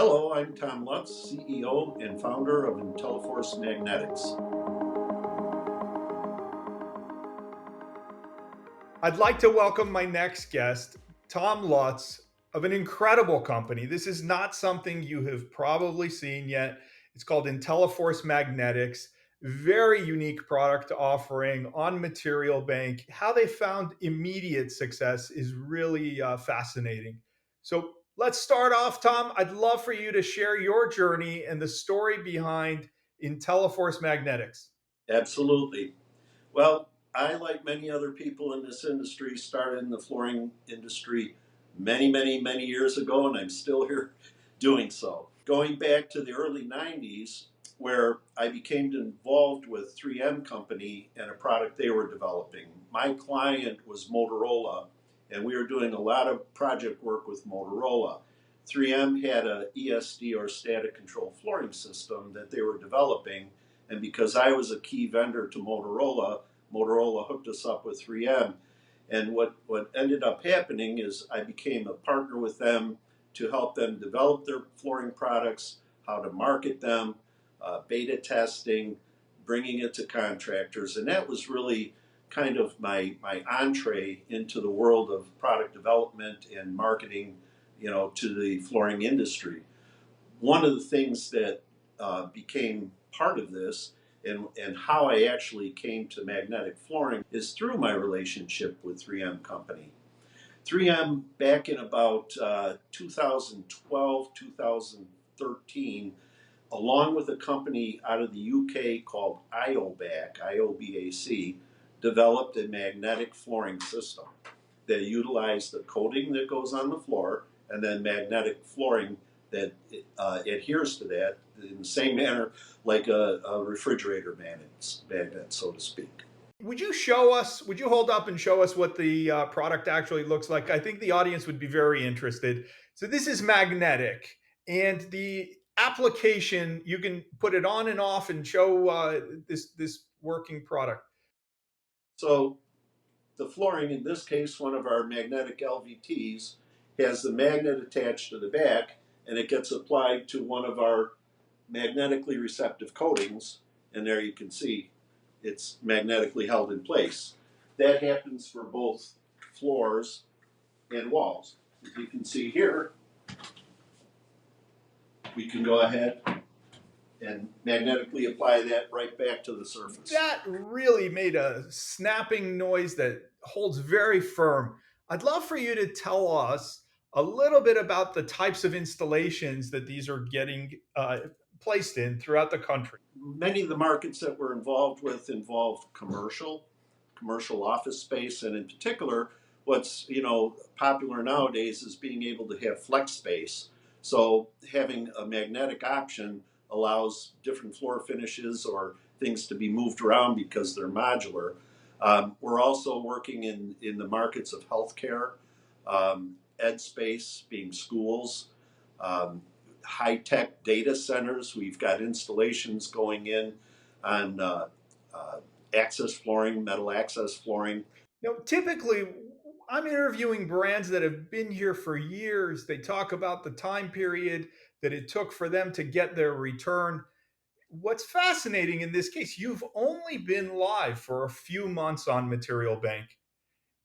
Hello, I'm Tom Lutz, CEO and founder of Intelli-Force Magnetix. I'd like to welcome my next guest, Tom Lutz, of an incredible company. This is not something you have probably seen yet. It's called Intelli-Force Magnetix. Very unique product offering on Material Bank. How they found immediate success is really fascinating. So let's start off, Tom. I'd love for you to share your journey and the story behind Intelli-Force Magnetix. Absolutely. Well, I, like many other people in this industry, started in the flooring industry many years ago, and I'm still here doing so. Going back to the early 90s, where I became involved with 3M Company and a product they were developing. My client was Motorola, and we were doing a lot of project work with Motorola. 3M had a ESD, or static control flooring system, that they were developing, and because I was a key vendor to Motorola, Motorola hooked us up with 3M. And what ended up happening is I became a partner with them to help them develop their flooring products, how to market them, beta testing, bringing it to contractors. And that was really kind of my entree into the world of product development and marketing, to the flooring industry. One of the things that became part of this and how I actually came to magnetic flooring is through my relationship with 3M Company. 3M, back in about 2012, 2013, along with a company out of the UK called IOBAC, developed a magnetic flooring system that utilized the coating that goes on the floor and then magnetic flooring that adheres to that in the same manner like a refrigerator magnet, so to speak. Would you hold up and show us what the product actually looks like? I think the audience would be very interested. So this is magnetic, and the application, you can put it on and off and show this working product. So the flooring, in this case, one of our magnetic LVTs, has the magnet attached to the back, and it gets applied to one of our magnetically receptive coatings, and there you can see it's magnetically held in place. That happens for both floors and walls. As you can see here, we can go ahead and magnetically apply that right back to the surface. That really made a snapping noise that holds very firm. I'd love for you to tell us a little bit about the types of installations that these are getting placed in throughout the country. Many of the markets that we're involved with involve commercial office space, and in particular, what's popular nowadays is being able to have flex space. So having a magnetic option allows different floor finishes or things to be moved around because they're modular. We're also working in the markets of healthcare, ed space, being schools, high-tech data centers. We've got installations going in on access flooring, metal access flooring. Now, typically, I'm interviewing brands that have been here for years. They talk about the time period that it took for them to get their return. What's fascinating in this case, you've only been live for a few months on Material Bank.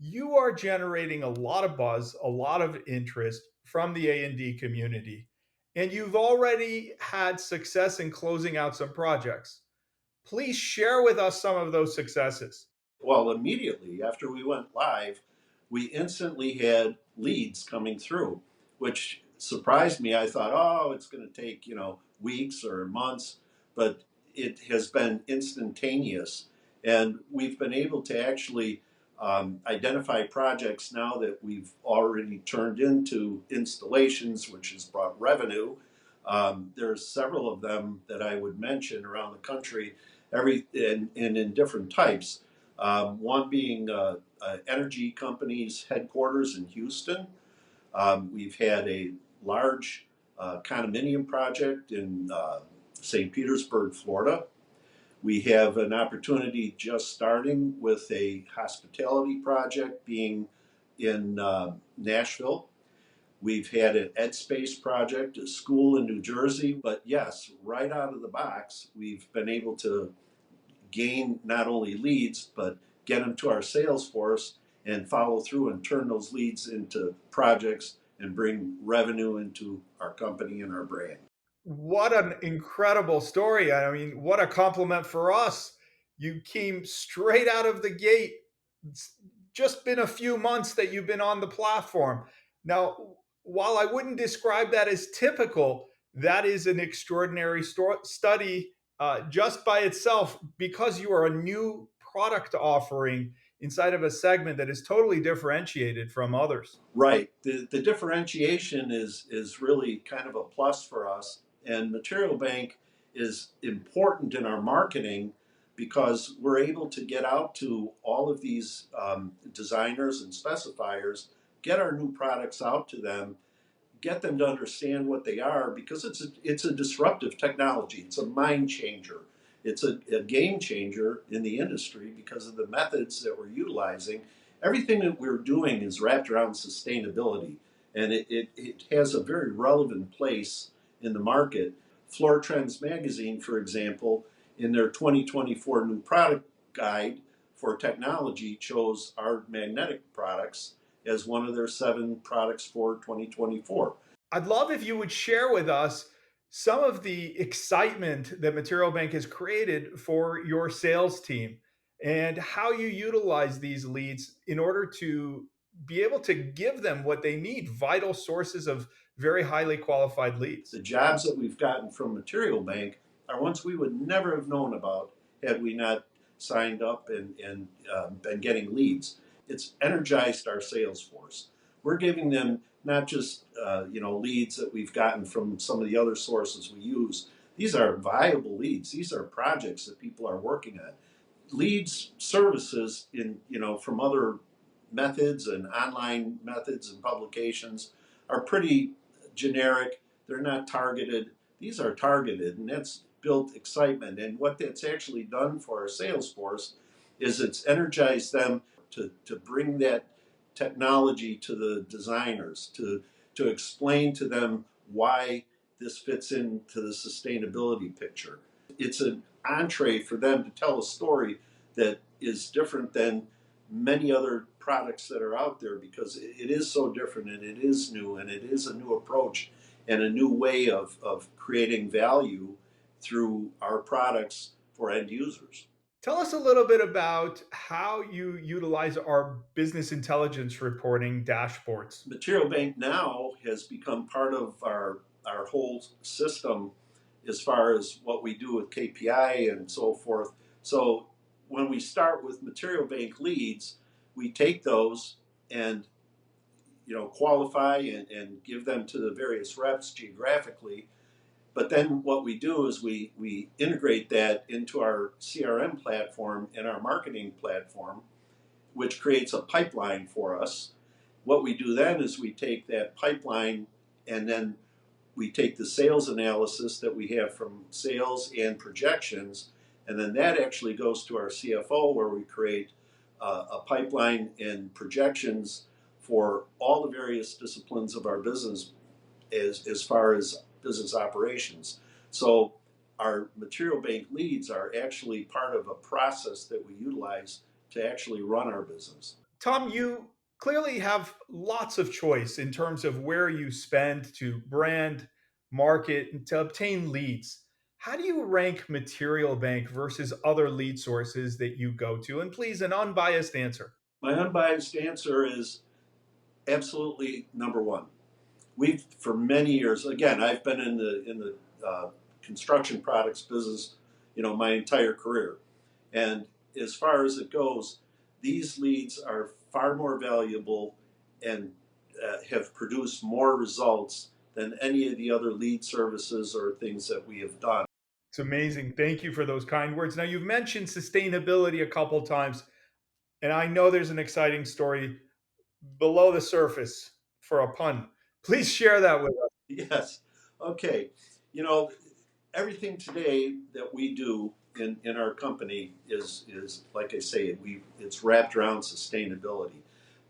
You are generating a lot of buzz, a lot of interest from the A&D community, and you've already had success in closing out some projects. Please share with us some of those successes. Well, immediately after we went live, we instantly had leads coming through, which surprised me. I thought, oh, it's going to take, weeks or months, but it has been instantaneous. And we've been able to actually identify projects now that we've already turned into installations, which has brought revenue. There's several of them that I would mention around the country, and in different types. One being energy company's headquarters in Houston. We've had a large condominium project in St. Petersburg, Florida. We have an opportunity just starting with a hospitality project being in Nashville. We've had an EdSpace project, a school in New Jersey. But yes, right out of the box, we've been able to gain not only leads, but get them to our sales force and follow through and turn those leads into projects and bring revenue into our company and our brand. What an incredible story. I mean, what a compliment for us. You came straight out of the gate. It's just been a few months that you've been on the platform. Now, while I wouldn't describe that as typical, that is an extraordinary study just by itself because you are a new product offering inside of a segment that is totally differentiated from others. Right. The differentiation is really kind of a plus for us. And Material Bank is important in our marketing because we're able to get out to all of these designers and specifiers, get our new products out to them, get them to understand what they are because it's a disruptive technology. It's a mind changer. It's a game changer in the industry because of the methods that we're utilizing. Everything that we're doing is wrapped around sustainability, and it has a very relevant place in the market. Floor Trends Magazine, for example, in their 2024 new product guide for technology, chose our magnetic products as one of their 7 products for 2024. I'd love if you would share with us some of the excitement that Material Bank has created for your sales team and how you utilize these leads in order to be able to give them what they need, vital sources of very highly qualified leads. The jobs that we've gotten from Material Bank are ones we would never have known about had we not signed up and been getting leads. It's energized our sales force. We're giving them not just leads that we've gotten from some of the other sources we use. These are viable leads. These are projects that people are working on. Leads services in from other methods and online methods and publications are pretty generic. They're not targeted. These are targeted, and that's built excitement. And what that's actually done for our sales force is it's energized them to bring that technology to the designers, to explain to them why this fits into the sustainability picture. It's an entree for them to tell a story that is different than many other products that are out there because it is so different and it is new and it is a new approach and a new way of creating value through our products for end users. Tell us a little bit about how you utilize our business intelligence reporting dashboards. Material Bank now has become part of our whole system as far as what we do with KPI and so forth. So when we start with Material Bank leads, we take those and qualify and give them to the various reps geographically. But then what we do is we integrate that into our CRM platform and our marketing platform, which creates a pipeline for us. What we do then is we take that pipeline and then we take the sales analysis that we have from sales and projections, and then that actually goes to our CFO where we create a pipeline and projections for all the various disciplines of our business as far as business operations. So our Material Bank leads are actually part of a process that we utilize to actually run our business. Tom, you clearly have lots of choice in terms of where you spend to brand, market, and to obtain leads. How do you rank Material Bank versus other lead sources that you go to? And please, an unbiased answer. My unbiased answer is absolutely number one. We've for many years. Again, I've been in the construction products business, my entire career, and as far as it goes, these leads are far more valuable and have produced more results than any of the other lead services or things that we have done. It's amazing. Thank you for those kind words. Now, you've mentioned sustainability a couple times, and I know there's an exciting story below the surface for a pun. Please share that with us. Yes. Okay. You know, everything today that we do in our company is like I say, it's wrapped around sustainability.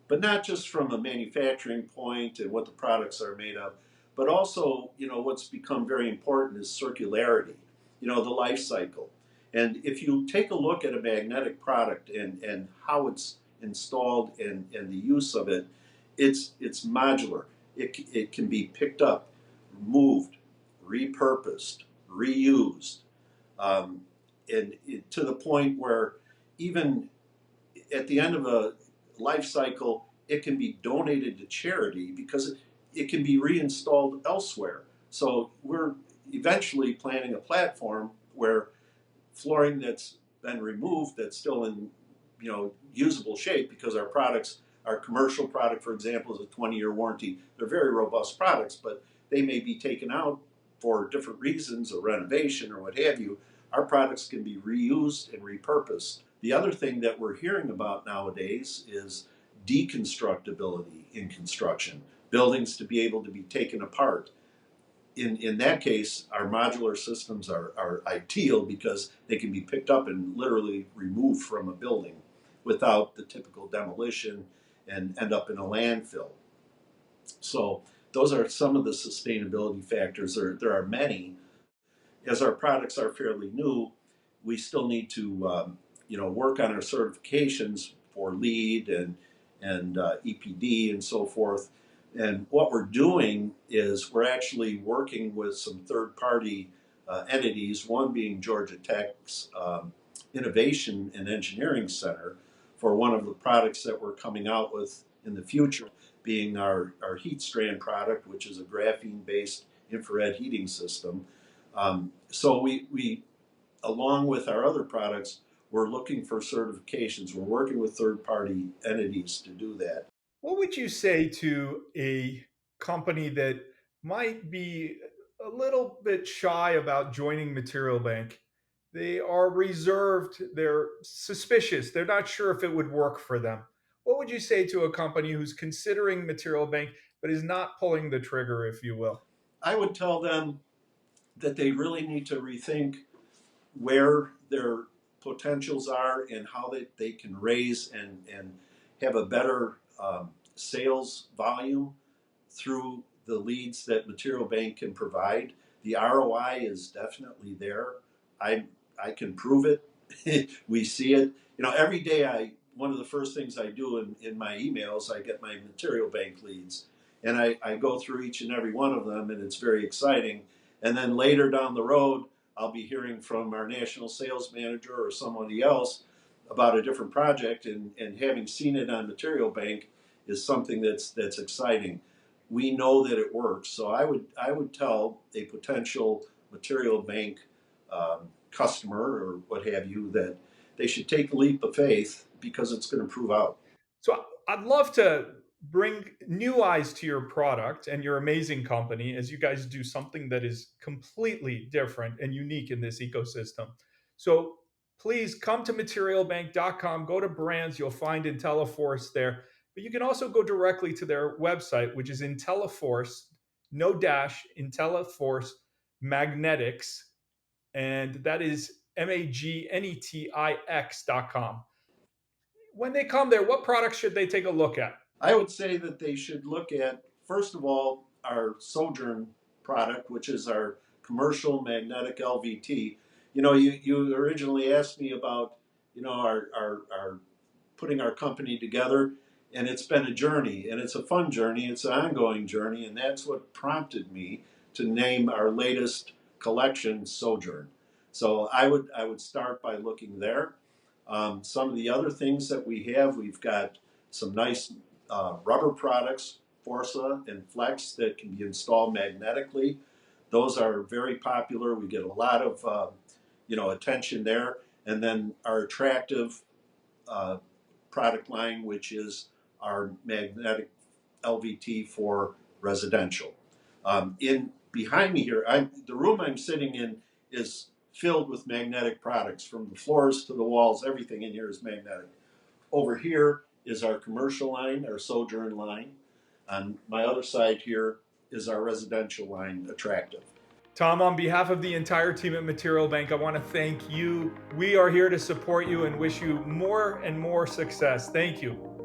but not just from a manufacturing point and what the products are made of, but also, what's become very important is circularity, the life cycle. And if you take a look at a magnetic product and how it's installed and the use of it, it's modular. It can be picked up, moved, repurposed, reused, um, to the point where even at the end of a life cycle, it can be donated to charity because it can be reinstalled elsewhere. So we're eventually planning a platform where flooring that's been removed that's still in usable shape, because our commercial product, for example, is a 20-year warranty. They're very robust products, but they may be taken out for different reasons, or renovation or what have you. Our products can be reused and repurposed. The other thing that we're hearing about nowadays is deconstructibility in construction, buildings to be able to be taken apart. In that case, our modular systems are ideal because they can be picked up and literally removed from a building without the typical demolition and end up in a landfill. So those are some of the sustainability factors. There are many. As our products are fairly new, we still need to work on our certifications for LEED and EPD and so forth. And what we're doing is we're actually working with some third-party entities, one being Georgia Tech's Innovation and Engineering Center, for one of the products that we're coming out with in the future, being our heat strand product, which is a graphene-based infrared heating system. So we, along with our other products, we're looking for certifications. We're working with third-party entities to do that. What would you say to a company that might be a little bit shy about joining Material Bank? They are reserved, they're suspicious, they're not sure if it would work for them. What would you say to a company who's considering Material Bank but is not pulling the trigger, if you will? I would tell them that they really need to rethink where their potentials are and how they can raise and have a better sales volume through the leads that Material Bank can provide. The ROI is definitely there. I can prove it. We see it. Every day one of the first things I do in my emails, I get my Material Bank leads. And I go through each and every one of them, and it's very exciting. And then later down the road, I'll be hearing from our national sales manager or somebody else about a different project, and having seen it on Material Bank is something that's exciting. We know that it works. So I would tell a potential Material Bank customer or what have you that they should take a leap of faith because it's going to prove out. So I'd love to bring new eyes to your product and your amazing company as you guys do something that is completely different and unique in this ecosystem. So please come to materialbank.com, go to brands, you'll find IntellForce there. But you can also go directly to their website, which is IntellForce, no dash, IntellForce Magnetix, and that is magnetix.com. When they come there, what products should they take a look at? I would say that they should look at, first of all, our Sojourn product, which is our commercial magnetic LVT. You originally asked me about, our putting our company together, and it's been a journey, and it's a fun journey, it's an ongoing journey, and that's what prompted me to name our latest collection Sojourn. So I would start by looking there. Some of the other things that we've got some nice rubber products, Forza and Flex, that can be installed magnetically. Those are very popular. We get a lot of attention there. And then our attractive product line, which is our magnetic LVT for residential. In behind me here, the room I'm sitting in is filled with magnetic products, from the floors to the walls. Everything in here is magnetic. Over here is our commercial line, our Sojourn line. On my other side here is our residential line, Attractive. Tom, on behalf of the entire team at Material Bank, I want to thank you. We are here to support you and wish you more and more success. Thank you.